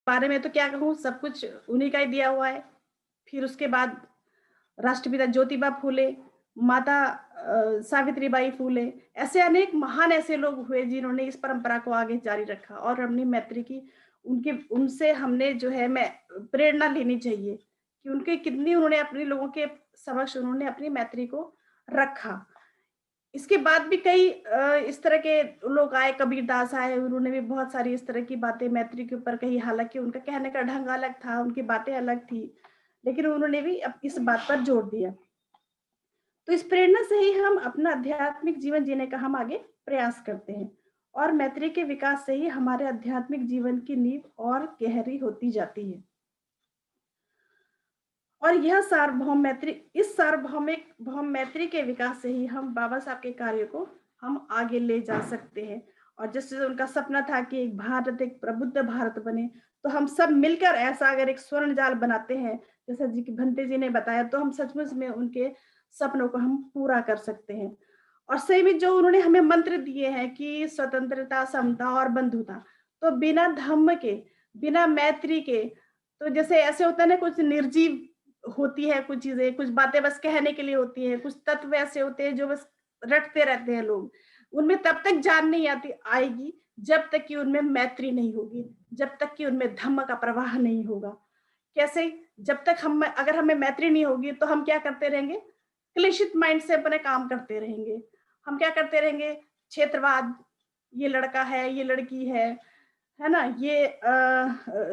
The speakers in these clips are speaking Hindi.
बारे में तो क्या कहूँ, सब कुछ उन्हीं का ही दिया हुआ है। फिर उसके बाद राष्ट्रपिता ज्योतिबा फूले, माता सावित्रीबाई फूले, ऐसे अनेक महान ऐसे लोग हुए जिन्होंने इस परंपरा को आगे जारी रखा और अपनी मैत्री की उनके उनसे हमने जो है मैं प्रेरणा लेनी चाहिए कि उनके कितनी उन्होंने अपने लोगों के समक्ष उन्होंने अपनी मैत्री को रखा। इसके बाद भी कई इस तरह के लोग आए, कबीरदास आए, उन्होंने भी बहुत सारी इस तरह की बातें मैत्री के ऊपर कही, हालाँकि उनका कहने का ढंग अलग था, उनकी बातें अलग थी, लेकिन उन्होंने भी इस बात पर जोर दिया। तो इस प्रेरणा से ही हम अपना आध्यात्मिक जीवन जीने का हम आगे प्रयास करते हैं और मैत्री के विकास से ही हमारे आध्यात्मिक जीवन की नींव और गहरी होती जाती है। और यह सार्वभौम मैत्री इस सार्वभौमिक भौम मैत्री के विकास से ही हम बाबा साहब के कार्य को हम आगे ले जा सकते हैं। और जैसे उनका सपना था कि एक भारत, एक प्रबुद्ध भारत बने, तो हम सब मिलकर ऐसा अगर एक स्वर्ण जाल बनाते हैं, जैसा जी भंते जी ने बताया, तो हम सचमुच में उनके सपनों को हम पूरा कर सकते हैं। और सही में जो उन्होंने हमें मंत्र दिए हैं कि स्वतंत्रता, समता और बंधुता, तो बिना धम्म के, बिना मैत्री के, तो जैसे ऐसे होता है ना, कुछ निर्जीव होती है कुछ चीज़ें, कुछ बातें बस कहने के लिए होती हैं, कुछ तत्व ऐसे होते हैं जो बस रटते रहते हैं लोग। उनमें तब तक जान नहीं आती आएगी जब तक कि उनमें मैत्री नहीं होगी, जब तक कि उनमें धम्म का प्रवाह नहीं होगा। कैसे? जब तक हम अगर हमें मैत्री नहीं होगी तो हम क्या करते रहेंगे? क्लेशित माइंड से अपने काम करते रहेंगे। हम क्या करते रहेंगे? क्षेत्रवाद, ये लड़का है, ये लड़की है ना? ये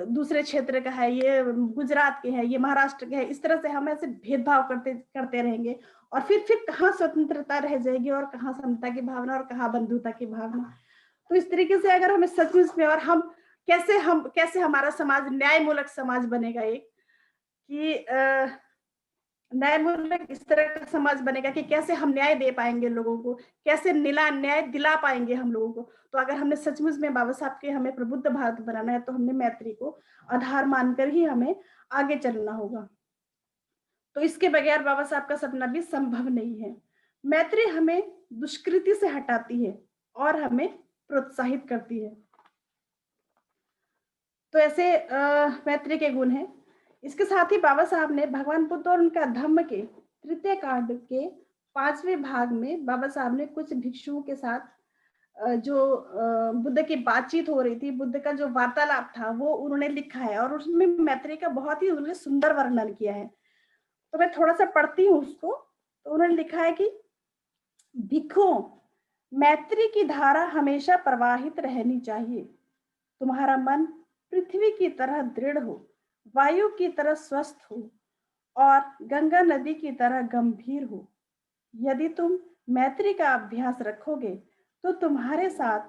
दूसरे क्षेत्र का है, ये गुजरात के है, ये महाराष्ट्र के है, इस तरह से हम ऐसे भेदभाव करते करते रहेंगे और फिर कहाँ स्वतंत्रता रह जाएगी और कहाँ समता की भावना और कहाँ बंधुता की भावना। तो इस तरीके से अगर हमें सचमुच में और हम कैसे हमारा समाज न्यायमूलक समाज बनेगा एक कि न्यायमूलक इस तरह का समाज बनेगा कि कैसे हम न्याय दे पाएँगे लोगों को, कैसे नीला न्याय दिला पाएँगे हम लोगों को। तो अगर हमने सचमुच में बाबा साहब के हमें प्रबुद्ध भारत बनाना है, तो हमने मैत्री को आधार मानकर ही हमें आगे चलना होगा। तो इसके बगैर बाबा साहब का सपना भी संभव नहीं है। मैत्री हमें दुष्कृति से हटाती है और हमें प्रोत्साहित करती है। तो ऐसे मैत्री के गुण हैं। इसके साथ ही बाबा साहब ने भगवान बुद्ध और उनका धम्म के तृतीय कांड के 5वें भाग में बाबा साहब ने कुछ भिक्षुओं के साथ जो बुद्ध की बातचीत हो रही थी, बुद्ध का जो वार्तालाप था, वो उन्होंने लिखा है और उसमें मैत्री का बहुत ही उन्होंने सुंदर वर्णन किया है। तो मैं थोड़ा-सा पढ़ती हूँ उसको। तो उन्होंने लिखा है कि भिक्षुओं, मैत्री की धारा हमेशा प्रवाहित रहनी चाहिए। तुम्हारा मन पृथ्वी की तरह दृढ़ हो, वायु की तरह स्वस्थ हो और गंगा नदी की तरह गंभीर हो। यदि तुम मैत्री का अभ्यास रखोगे, तो तुम्हारे साथ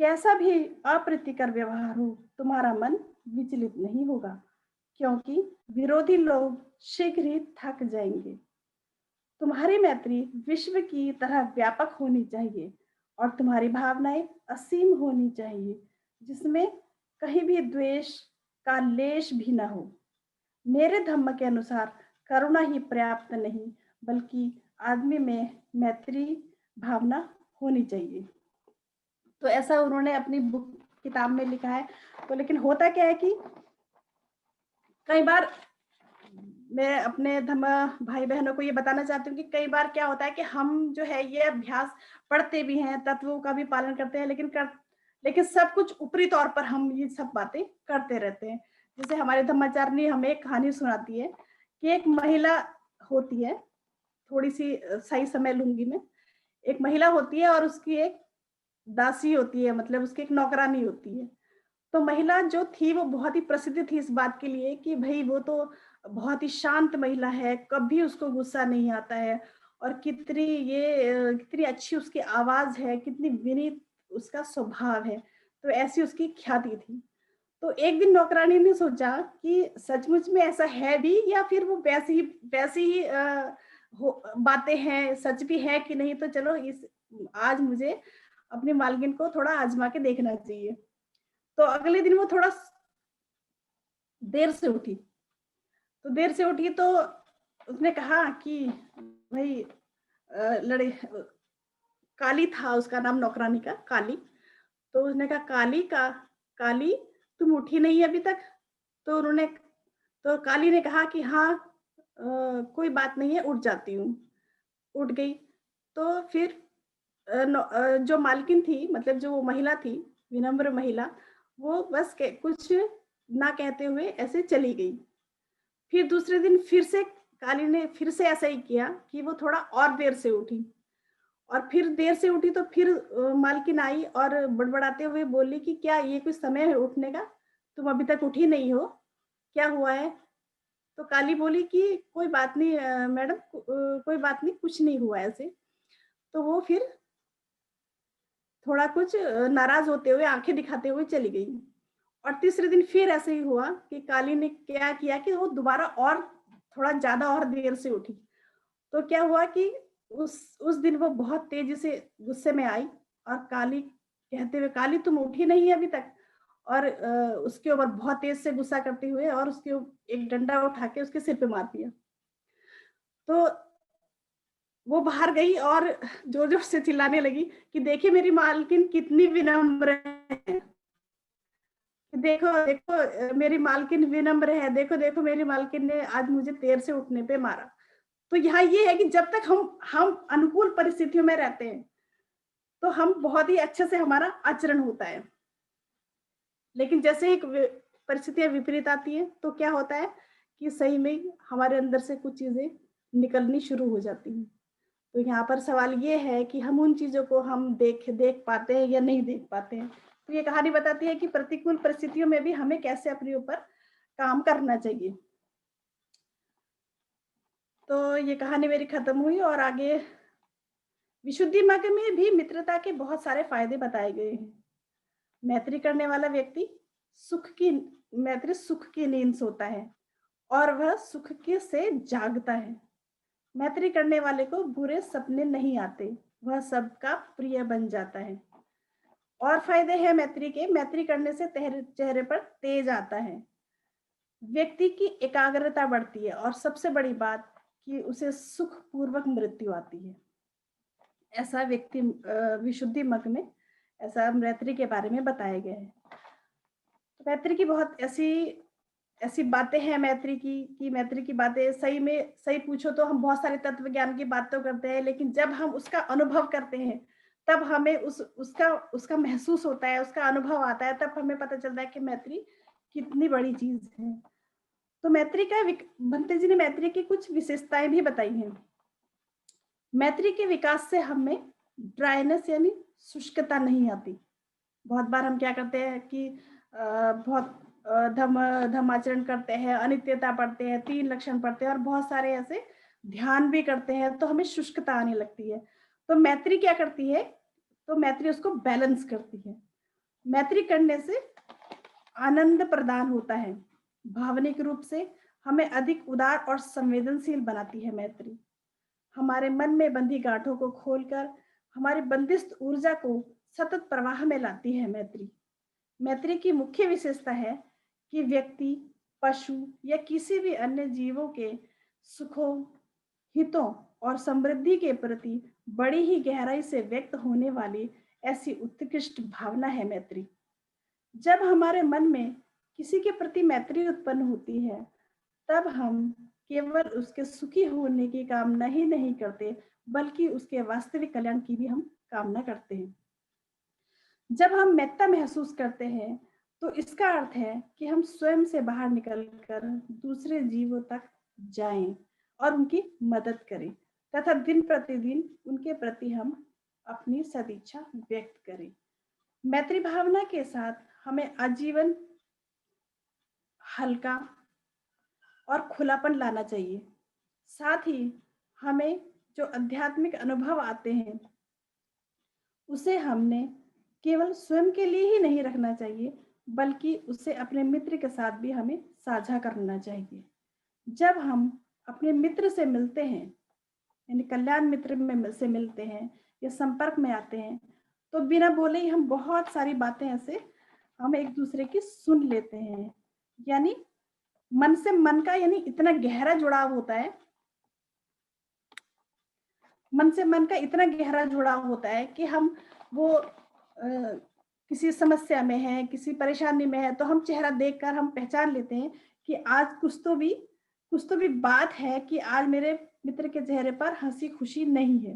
कैसा भी अप्रीतिकर व्यवहार हो, तुम्हारा मन विचलित नहीं होगा, क्योंकि विरोधी लोग शीघ्र ही थक जाएंगे। तुम्हारी मैत्री विश्व की तरह व्यापक होनी चाहिए और तुम्हारी भावनाएं असीम होनी चाहिए, जिसमें कहीं भी द्वेष का लेश भी ना हो। मेरे धम्म के अनुसार करुणा ही पर्याप्त नहीं, बल्कि आदमी में मैत्री भावना होनी चाहिए। तो ऐसा उन्होंने अपनी बुक किताब में लिखा है। तो लेकिन होता क्या है कि कई बार मैं अपने धम्म भाई-बहनों को ये बताना चाहती हूँ कि कई बार क्या होता है कि हम जो है ये अभ्यास पढ़ते भी हैं, तत्वों का भी पालन करते हैं, लेकिन सब कुछ ऊपरी तौर पर हम ये सब बातें करते रहते हैं। जैसे हमारे धम्माचार्य हमें एक कहानी सुनाती है कि एक महिला होती है, थोड़ी-सी सही समय लूँगी मैं। एक महिला होती है और उसकी एक दासी होती है, मतलब उसकी एक नौकरानी होती है। तो महिला जो थी वो बहुत ही प्रसिद्ध थी इस बात के लिए कि भई वो तो बहुत ही शांत महिला है, कभी उसको गुस्सा नहीं आता है और कितनी अच्छी उसकी आवाज़ है, कितनी विनीत उसका स्वभाव है। तो ऐसी उसकी ख्याति थी। तो एक दिन नौकरानी ने सोचा कि सचमुच में ऐसा है भी या फिर वो वैसी ही बातें हैं, सच भी है कि नहीं, तो चलो इस आज मुझे अपनी मालकिन को थोड़ा आज़मा के देखना चाहिए। तो अगले दिन वो थोड़ा देर से उठी। तो देर से उठी तो उसने कहा कि भई काली था उसका नाम नौकरानी का, काली। तो उसने कहा, काली, तुम उठी नहीं अभी तक? तो उन्होंने तो काली ने कहा कि हाँ, कोई बात नहीं है, उठ जाती हूँ। उठ गई। तो फिर जो मालकिन थी, मतलब जो वो महिला थी, विनम्र महिला, वो बस के कुछ ना कहते हुए ऐसे चली गई। फिर दूसरे दिन फिर से काली ने फिर से ऐसा ही किया कि वो थोड़ा और देर से उठी, और फिर देर से उठी तो फिर मालकिन आई और बड़बड़ाते हुए बोली कि क्या ये कोई समय है उठने का? तुम अभी तक उठी नहीं हो, क्या हुआ है? तो काली बोली कि कोई बात नहीं मैडम, कोई बात नहीं, कुछ नहीं हुआ ऐसे। तो वो फिर थोड़ा कुछ नाराज़ होते हुए, आँखें दिखाते हुए चली गई। और तीसरे दिन फिर ऐसे ही हुआ कि काली ने क्या किया कि वो दोबारा और थोड़ा ज़्यादा और देर से उठी। तो क्या हुआ कि उस दिन वो बहुत तेज़ी से गुस्से में आई और काली कहते हुए, "काली तुम उठी नहीं है अभी तक?" और उसके ऊपर बहुत तेज़ से गुस्सा करते हुए और उसके एक डंडा उठा के उसके सिर पे मार दिया। तो वो बाहर गई और ज़ोर-ज़ोर से चिल्लाने लगी कि देखिए मेरी मालकिन कितनी विनम्र है। देखो, देखो मेरी मालकिन विनम्र है, देखो, देखो मेरी मालकिन ने आज मुझे देर से उठने पे मारा। तो यहाँ ये है कि जब तक हम अनुकूल परिस्थितियों में रहते हैं, तो हम बहुत ही अच्छे से हमारा आचरण होता है। लेकिन जैसे ही परिस्थितियाँ विपरीत आती हैं, तो क्या होता है कि सही में हमारे अंदर से कुछ चीज़ें निकलनी शुरू हो जाती हैं। तो यहाँ पर सवाल ये है कि हम उन चीज़ों को हम देख देख पाते हैं या नहीं देख पाते हैं। तो ये कहानी बताती है कि प्रतिकूल परिस्थितियों में भी हमें कैसे अपने ऊपर काम करना चाहिए। तो ये कहानी मेरी खत्म हुई और आगे विशुद्धि मार्ग में भी मित्रता के बहुत सारे फायदे बताए गए हैं। मैत्री करने वाला व्यक्ति सुख की सुख की नींद सोता है और वह सुख के से जागता है। मैत्री करने वाले को बुरे सपने नहीं आते, वह सबका प्रिय बन जाता है। और फायदे हैं मैत्री के, मैत्री करने से चेहरे पर तेज आता है, व्यक्ति की एकाग्रता बढ़ती है और सबसे बड़ी बात कि उसे सुखपूर्वक मृत्यु आती है। ऐसा व्यक्ति विशुद्धि मग में ऐसा मैत्री के बारे में बताया गया है। तो मैत्री की बहुत ऐसी ऐसी बातें हैं मैत्री की, कि मैत्री की बातें सही में सही पूछो तो हम बहुत सारे तत्व ज्ञान की बात तो करते हैं, लेकिन जब हम उसका अनुभव करते हैं, तब हमें उसका उसका महसूस होता है, उसका अनुभव आता है, तब हमें पता चलता है कि मैत्री कितनी बड़ी चीज़ है। तो मैत्री का भंते जी ने मैत्री की कुछ विशेषताएँ भी बताई हैं। मैत्री के विकास से हमें ड्राइनेस यानी शुष्कता नहीं आती। बहुत बार हम क्या करते हैं कि बहुत धम आचरण करते हैं, अनित्यता पढ़ते हैं, 3 लक्षण पढ़ते हैं और बहुत सारे ऐसे ध्यान भी करते हैं, तो हमें शुष्कता आने लगती है। तो मैत्री क्या करती है? तो मैत्री उसको बैलेंस करती है। मैत्री करने से आनंद प्रदान होता है। भावनिक रूप से हमें अधिक उदार और संवेदनशील बनाती है मैत्री। हमारे मन में बंधी गांठों को खोलकर हमारी बंदिस्त ऊर्जा को सतत प्रवाह में लाती है मैत्री। मैत्री की मुख्य विशेषता है कि व्यक्ति, पशु या किसी भी अन्य जीवों के सुखों, हितों और समृद्धि के प्रति बड़ी ही गहराई से व्यक्त होने वाली ऐसी उत्कृष्ट भावना है मैत्री। जब हमारे मन में किसी के प्रति मैत्री उत्पन्न होती है, तब हम केवल उसके सुखी होने की कामना ही नहीं करते, बल्कि उसके वास्तविक कल्याण की भी हम कामना करते हैं। जब हम मैत्ता महसूस करते हैं, तो इसका अर्थ है कि हम स्वयं से बाहर निकलकर दूसरे जीवों तक जाएं और उनकी मदद करें तथा दिन प्रतिदिन उनके प्रति हम अपनी सदिच्छा व्यक्त करें। मैत्री भावना के साथ हमें आजीवन हल्का और खुलापन लाना चाहिए। साथ ही हमें जो आध्यात्मिक अनुभव आते हैं, उसे हमने केवल स्वयं के लिए ही नहीं रखना चाहिए, बल्कि उसे अपने मित्र के साथ भी हमें साझा करना चाहिए। जब हम अपने मित्र से मिलते हैं, यानी कल्याण मित्र में से मिलते हैं या संपर्क में आते हैं, तो बिना बोले ही हम बहुत सारी बातें ऐसे हम एक दूसरे की सुन लेते हैं। यानी मन से मन का यानी इतना गहरा जुड़ाव होता है, मन से मन का इतना गहरा जुड़ाव होता है कि हम वो किसी समस्या में है, किसी परेशानी में है, तो हम चेहरा देखकर हम पहचान लेते हैं कि आज कुछ तो भी बात है कि आज मेरे मित्र के चेहरे पर हँसी-खुशी नहीं है।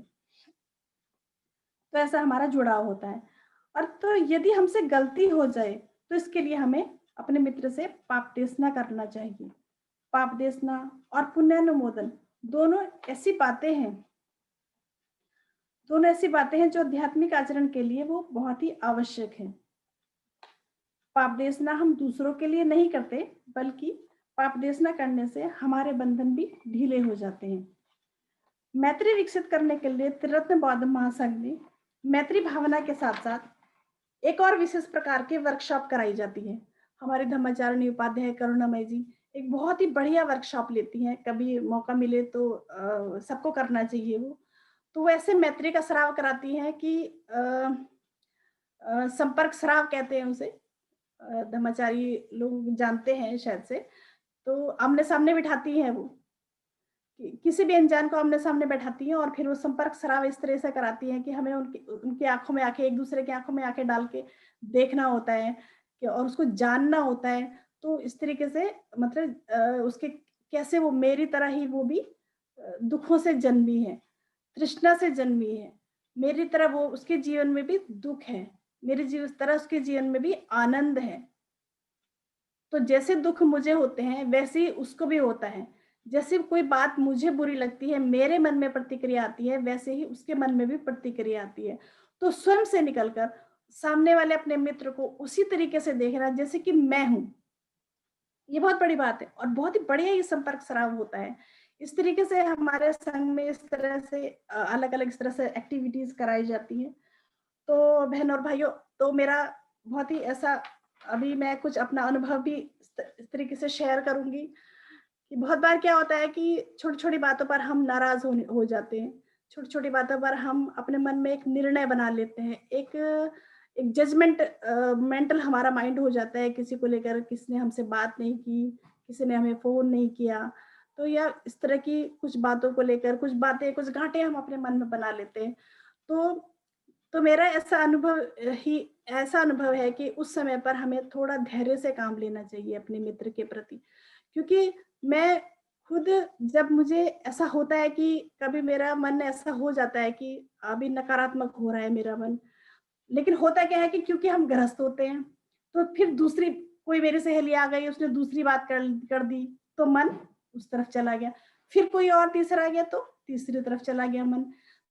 तो ऐसा हमारा जुड़ाव होता है। और तो यदि हमसे गलती हो जाए, तो इसके लिए हमें अपने मित्र से पाप देशना करना चाहिए। पाप देशना और पुण्यानुमोदन दोनों ऐसी बातें हैं दोनों ऐसी बातें हैं जो आध्यात्मिक आचरण के लिए वो बहुत ही आवश्यक है। पाप देशना हम दूसरों के लिए नहीं करते, बल्कि पाप देशना करने से हमारे बंधन भी ढीले हो जाते हैं। मैत्री विकसित करने के लिए त्रिरत्न बौद्ध महासंघ ने मैत्री भावना के साथ-साथ एक और विशेष प्रकार की वर्कशॉप कराई जाती है। हमारे धम्माचारिणी उपाध्याय करुणामयी जी एक बहुत ही बढ़िया वर्कशॉप लेती हैं, कभी मौका मिले तो सबको करना चाहिए वो। तो वो ऐसे मैत्री का स्राव कराती हैं कि संपर्क स्राव कहते हैं उसे। धम्माचारी लोग जानते हैं शायद से। तो आमने-सामने बिठाती हैं वो, कि किसी भी अनजान को आमने-सामने बैठाती हैं और फिर वो संपर्क स्राव इस तरह से कराती हैं कि हमें उनकी उनकी आँखों में आँखें, एक-दूसरे की आँखों में आँखें डाल के देखना होता है कि और उसको जानना होता है। तो इस तरीके से मतलब उसके कैसे वो मेरी तरह ही वो भी दुखों से जन्मी है, तृष्णा से जन्मी है। मेरी तरह वो उसके जीवन में भी दुःख है, मेरी तरह उसके जीवन में भी आनंद है। तो जैसे दुःख मुझे होते हैं, वैसे ही उसको भी होता है। जैसे कोई बात मुझे बुरी लगती है, मेरे मन में प्रतिक्रिया आती है, वैसे ही उसके मन में भी प्रतिक्रिया आती है। तो स्वयं से निकलकर सामने वाले अपने मित्र को उसी तरीके से देखना जैसे कि मैं हूँ, ये बहुत बड़ी बात है और बहुत ही बढ़िया ये संपर्क स्राव होता है। इस तरीके से हमारे संघ में इस तरह से अलग-अलग इस तरह से एक्टिविटीज़ कराई जाती हैं। तो बहन और भाइयों, तो मेरा बहुत ही ऐसा अभी मैं कुछ अपना अनुभव भी इस तरीके से शेयर करूँगी कि बहुत बार क्या होता है कि छोटी-छोटी बातों पर हम नाराज़ हो जाते हैं। छोटी-छोटी बातों पर हम अपने मन में एक निर्णय बना लेते हैं। एक एक जजमेंट मेंटल हमारा माइंड हो जाता है किसी को लेकर, किसने हमसे बात नहीं की, किसी ने हमें फ़ोन नहीं किया। तो या इस तरह की कुछ बातों को लेकर कुछ बातें, कुछ गाँठें हम अपने मन में बना लेते हैं। तो तो मेरा ऐसा अनुभव है कि उस समय पर हमें थोड़ा धैर्य से काम लेना चाहिए अपने मित्र के प्रति। क्योंकि मैं खुद जब मुझे ऐसा होता है कि कभी मेरा मन ऐसा हो जाता है कि अभी नकारात्मक हो रहा है मेरा मन, लेकिन होता क्या है कि क्योंकि हम गृहस्थ होते हैं, तो फिर दूसरी कोई मेरी सहेली आ गई, उसने दूसरी बात कर कर दी, तो मन उस तरफ चला गया। फिर कोई और तीसरा आ गया तो तीसरी तरफ चला गया मन।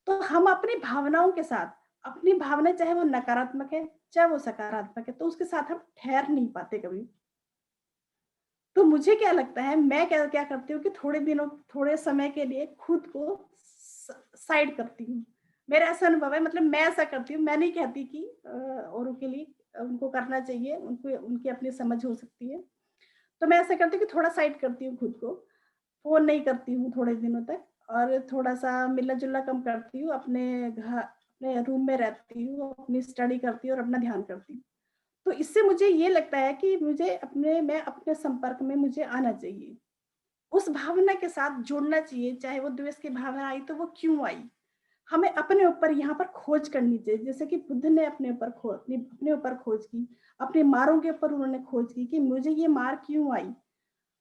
तो हम अपनी भावनाओं के साथ, अपनी भावना चाहे वो नकारात्मक है, चाहे वो सकारात्मक है, तो उसके साथ हम ठहर नहीं पाते कभी। तो मुझे क्या लगता है, मैं क्या क्या करती हूँ कि थोड़े समय के लिए खुद को साइड करती हूँ। मेरा ऐसा अनुभव है, मतलब मैं ऐसा करती हूँ, मैं नहीं कहती कि औरों के लिए उनको करना चाहिए, उनको उनकी अपनी समझ हो सकती है। तो मैं ऐसा करती हूँ कि थोड़ा साइड करती हूँ खुद को, फ़ोन नहीं करती हूँ थोड़े दिनों तक और थोड़ा-सा मिलना-जुलना कम करती हूँ, अपने रूम में रहती हूँ, अपनी स्टडी करती हूँ और अपना ध्यान करती हूँ। तो इससे मुझे ये लगता है कि मैं अपने संपर्क में मुझे आना चाहिए। उस भावना के साथ जुड़ना चाहिए, चाहे वो द्वेष की भावना आई तो वो क्यों आई? हमें अपने ऊपर यहाँ पर खोज करनी चाहिए। जैसे कि बुद्ध ने अपने ऊपर खोज की, अपने मारों के ऊपर उन्होंने खोज की कि मुझे ये मार क्यों आई?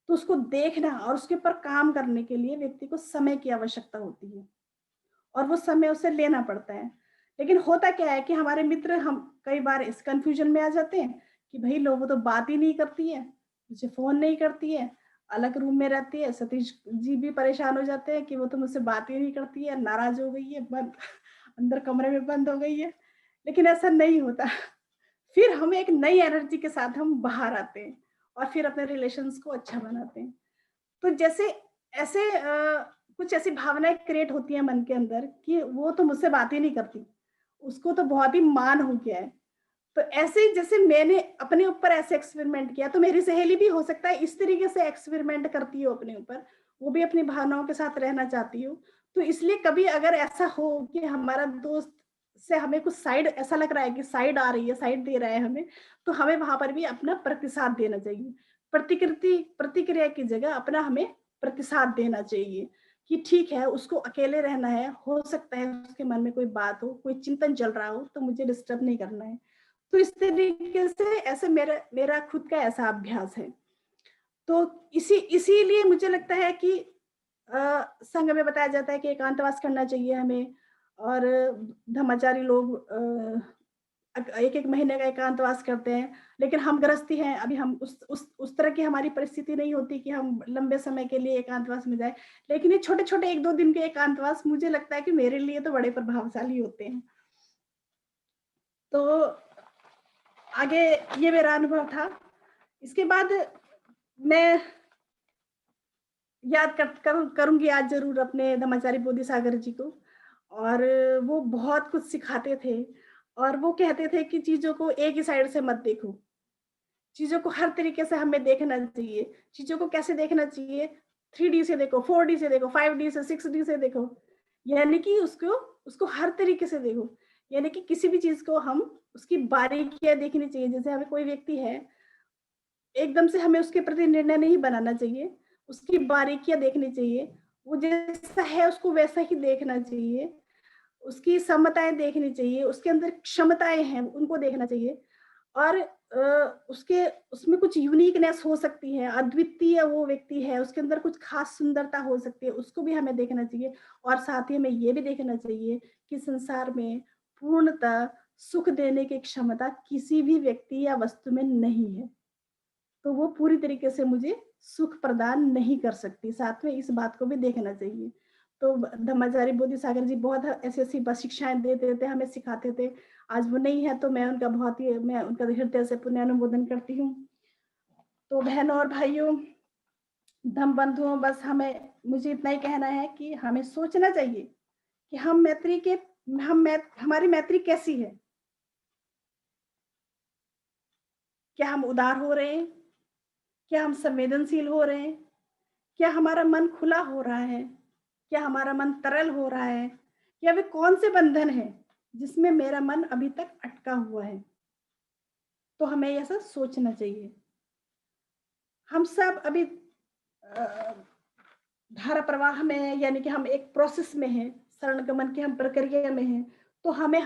तो उसको देखना और उसके ऊपर काम करने के लिए व्यक्ति को समय की आवश्यकता होती है और वो समय उसे लेना पड़ता है। लेकिन होता क्या है कि हमारे मित्र हम कई बार इस कन्फ्यूज़न में आ जाते हैं कि भई लो वो तो बात ही नहीं करती है, मुझे फ़ोन नहीं करती है, अलग रूम में रहती है। सतीश जी भी परेशान हो जाते हैं कि वो तो मुझसे बात ही नहीं करती है, नाराज़ हो गई है, बंद अंदर कमरे में बंद हो गई है। लेकिन ऐसा नहीं होता। फिर हम एक नई एनर्जी के साथ हम बाहर आते हैं और फिर अपने रिलेशंस को अच्छा बनाते हैं। तो जैसे ऐसे कुछ ऐसी भावनाएँ क्रिएट होती हैं मन के अंदर कि वो तो मुझसे बात ही नहीं करती, उसको तो बहुत ही मान हो गया है। तो ऐसे ही जैसे मैंने अपने ऊपर ऐसे एक्सपेरिमेंट किया, तो मेरी सहेली भी हो सकता है इस तरीके से एक्सपेरिमेंट करती हो अपने ऊपर, वो भी अपनी भावनाओं के साथ रहना चाहती हो। तो इसलिए कभी अगर ऐसा हो कि हमारा दोस्त से हमें कुछ साइड ऐसा लग रहा है कि साइड आ रही है, साइड दे रहा है हमें, तो हमें वहाँ पर भी अपना प्रतिसाद देना चाहिए। प्रतिक्रिया की जगह अपना हमें प्रतिसाद देना चाहिए कि ठीक है, उसको अकेले रहना है, हो सकता है उसके मन में कोई बात हो, कोई चिंतन चल रहा हो, तो मुझे डिस्टर्ब नहीं करना है। तो इस तरीके से ऐसे मेरा मेरा खुद का ऐसा अभ्यास है। तो इसीलिए मुझे लगता है कि संघ में बताया जाता है कि एकांतवास करना चाहिए हमें और ब्रह्मचारी लोग 1-1 महीने का एकांतवास करते हैं। लेकिन हम गृहस्थी हैं, अभी हम उस तरह की हमारी परिस्थिति नहीं होती कि हम लंबे समय के लिए एकांतवास में जाएँ। लेकिन ये छोटे-छोटे 1-2 दिन के एकांतवास मुझे लगता है कि मेरे लिए तो बड़े प्रभावशाली होते हैं। तो आगे ये मेरा अनुभव था। इसके बाद मैं याद करूँगी आज ज़रूर अपने ब्रह्मचारी बोधिसागर जी को और वो बहुत कुछ सिखाते थे और वो कहते थे कि चीज़ों को एक ही साइड से मत देखो। चीज़ों को हर तरीके से हमें देखना चाहिए। चीज़ों को कैसे देखना चाहिए? 3D से देखो, 4D से देखो, 5D से, 6D से देखो। यानी कि उसको उसको हर तरीके से देखो। यानी कि किसी भी चीज़ को हम उसकी बारीकियाँ देखनी चाहिए। जैसे हमें कोई व्यक्ति है एकदम से हमें उसके प्रति निर्णय नहीं बनाना चाहिए, उसकी बारीकियाँ देखनी चाहिए, वो जैसा है उसको वैसा ही देखना चाहिए, उसकी समताएँ देखनी चाहिए, उसके अंदर क्षमताएँ हैं उनको देखना चाहिए और उसके उसमें कुछ यूनिकनेस हो सकती है, अद्वितीय वो व्यक्ति है, उसके अंदर कुछ खास सुंदरता हो सकती है, उसको भी हमें देखना चाहिए और साथ ही हमें ये भी देखना चाहिए कि संसार में पूर्णतः सुख देने की क्षमता किसी भी व्यक्ति या वस्तु में नहीं है। तो वो पूरी तरीके से मुझे सुख प्रदान नहीं कर सकती, साथ में इस बात को भी देखना चाहिए। तो ब्रह्मचारी बोधिसागर जी बहुत ऐसी-ऐसी शिक्षाएँ देते थे, हमें सिखाते थे। आज वो नहीं है तो मैं उनका हृदय से पुण्यानुमोदन करती हूँ। तो बहनों और भाइयों, धम बंधुओं बस मुझे इतना ही कहना है कि हमें सोचना चाहिए कि हमारी मैत्री कैसी है? क्या हम उदार हो रहे हैं? क्या हम संवेदनशील हो रहे हैं? क्या हमारा मन खुला हो रहा है? क्या हमारा मन तरल हो रहा है? या वे कौन से बंधन हैं, जिसमें मेरा मन अभी तक अटका हुआ है? तो हमें ऐसा सोचना चाहिए। हम सब अभी धारा प्रवाह में हैं, यानी कि हम एक प्रोसेस में हैं, शरणगमन की हम प्रक्रिया में हैं, तो हमें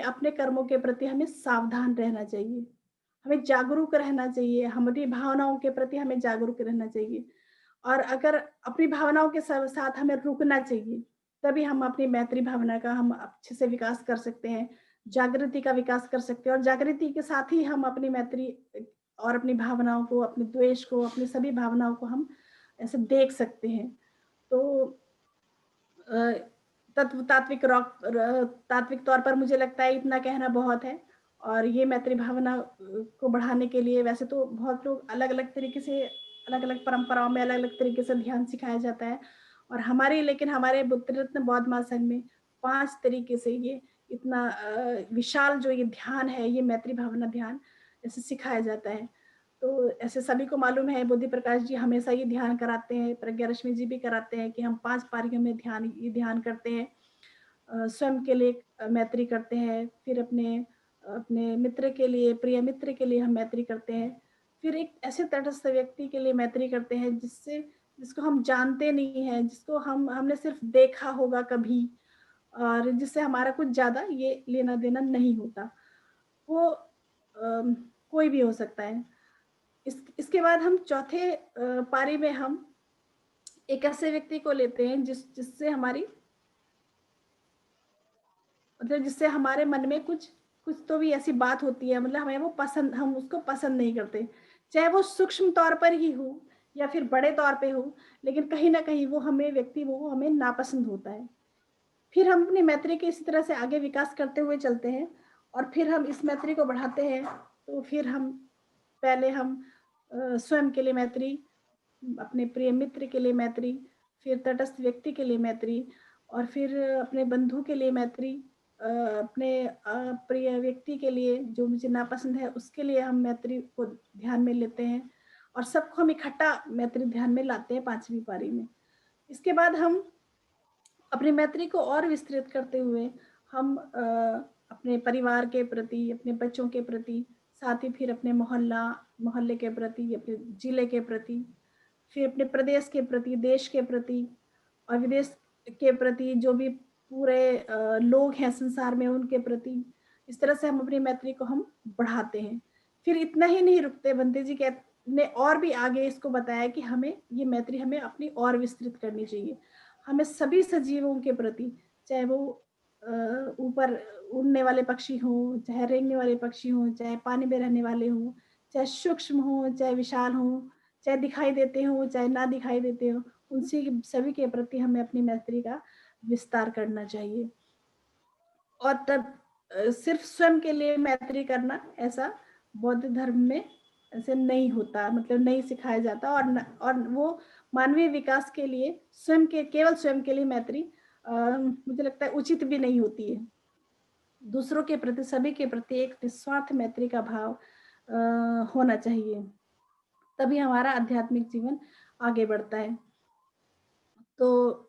अपने कर्मों के प्रति हमें सावधान रहना चाहिए। हमें जागरूक रहना चाहिए, हमारी भावनाओं के प्रति हमें जागरूक रहना चाहिए। और अगर अपनी भावनाओं के साथ हमें रुकना चाहिए, तभी हम अपनी मैत्री भावना का हम अच्छे से विकास कर सकते हैं, जागृति का विकास कर सकते हैं और जागृति के साथ ही हम अपनी मैत्री और अपनी भावनाओं को, अपने द्वेष को, अपनी सभी भावनाओं को हम ऐसे देख सकते हैं। तो अ, तात्विक तौर पर मुझे लगता है इतना कहना बहुत है और ये मैत्री भावना को बढ़ाने के लिए वैसे तो बहुत लोग अलग-अलग तरीके से अलग-अलग परंपराओं में अलग-अलग तरीके से ध्यान सिखाया जाता है और हमारे बुद्ध रत्न बौद्ध महासंघ में 5 तरीके से ये इतना विशाल जो ये ध्यान है, ये मैत्री भावना ध्यान ऐसे सिखाया जाता है। तो ऐसे सभी को मालूम है बुद्धि प्रकाश जी हमेशा ये ध्यान कराते हैं, प्रज्ञा रश्मि जी भी कराते हैं कि हम 5 पारियों में ध्यान करते हैं। स्वयं के लिए मैत्री करते हैं, फिर अपने अपने मित्र के लिए, प्रिय मित्र के लिए हम मैत्री करते हैं। फिर एक ऐसे तटस्थ व्यक्ति के लिए मैत्री करते हैं जिसको हम जानते नहीं हैं, जिसको हमने सिर्फ़ देखा होगा कभी और जिससे हमारा कुछ ज़्यादा ये लेना-देना नहीं होता। वो कोई भी हो सकता है। इसके बाद हम चौथे पारी में हम एक ऐसे व्यक्ति को लेते हैं जिससे हमारी मतलब जिससे हमारे मन में कुछ कुछ तो भी ऐसी बात होती है मतलब हम उसको पसंद नहीं करते। चाहे वो सूक्ष्म तौर पर ही हो या फिर बड़े तौर पे हो, लेकिन कहीं न कहीं वो हमें नापसंद होता है। फिर हम अपनी मैत्री के इसी तरह से आगे विकास करते हुए चलते हैं और फिर हम इस मैत्री को बढ़ाते हैं, तो फिर पहले हम स्वयं के लिए मैत्री, अपने प्रिय मित्र के लिए मैत्री, फिर तटस्थ व्यक्ति के लिए मैत्री और फिर अपने बंधु के लिए मैत्री, अपने प्रिय व्यक्ति के लिए जो मुझे नापसंद है उसके लिए हम मैत्री को ध्यान में लेते हैं और सबको हम इकट्ठा मैत्री ध्यान में लाते हैं 5वीं पारी में। इसके बाद हम अपनी मैत्री को और विस्तृत करते हुए हम अपने परिवार के प्रति, अपने बच्चों के प्रति, साथ ही फिर अपने मोहल्ले के प्रति, अपने जिले के प्रति, फिर अपने प्रदेश के प्रति, देश के प्रति और विदेश के प्रति जो भी पूरे लोग हैं संसार में उनके प्रति, इस तरह से हम अपनी मैत्री को हम बढ़ाते हैं। फिर इतना ही नहीं रुकते, बंते जी ने और भी आगे इसको बताया कि हमें ये मैत्री हमें अपनी और विस्तृत करनी चाहिए। हमें सभी सजीवों के प्रति, चाहे वो ऊपर उड़ने वाले पक्षी हों, चाहे रेंगने वाले पक्षी हों, चाहे पानी में रहने वाले हों, चाहे सूक्ष्म हों, चाहे विशाल हों, चाहे दिखाई देते हों, चाहे ना दिखाई देते हों, उनसे सभी के प्रति हमें अपनी मैत्री का विस्तार करना चाहिए। और तब सिर्फ स्वयं के लिए मैत्री करना, ऐसा बौद्ध धर्म में ऐसे नहीं होता, मतलब नहीं सिखाया जाता। और वो मानवीय विकास के लिए केवल स्वयं के लिए मैत्री मुझे लगता है उचित भी नहीं होती है। दूसरों के प्रति, सभी के प्रति एक निस्वार्थ मैत्री का भाव होना चाहिए, तभी हमारा आध्यात्मिक जीवन आगे बढ़ता है। तो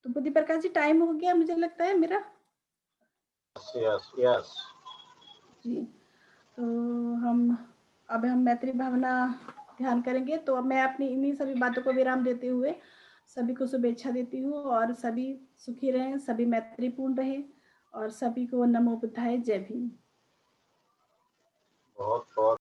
बुद्धि प्रकाश जी, टाइम हो गया मुझे लगता है मेरा। यस यस जी, तो अब हम मैत्री भावना ध्यान करेंगे। तो अब मैं अपनी इन्हीं सभी बातों को विराम देते हुए सभी को शुभेच्छा देती हूँ, और सभी सुखी रहें, सभी मैत्रीपूर्ण रहें, और सभी को नमो बुद्धाय, जय भीम। बहुत बहुत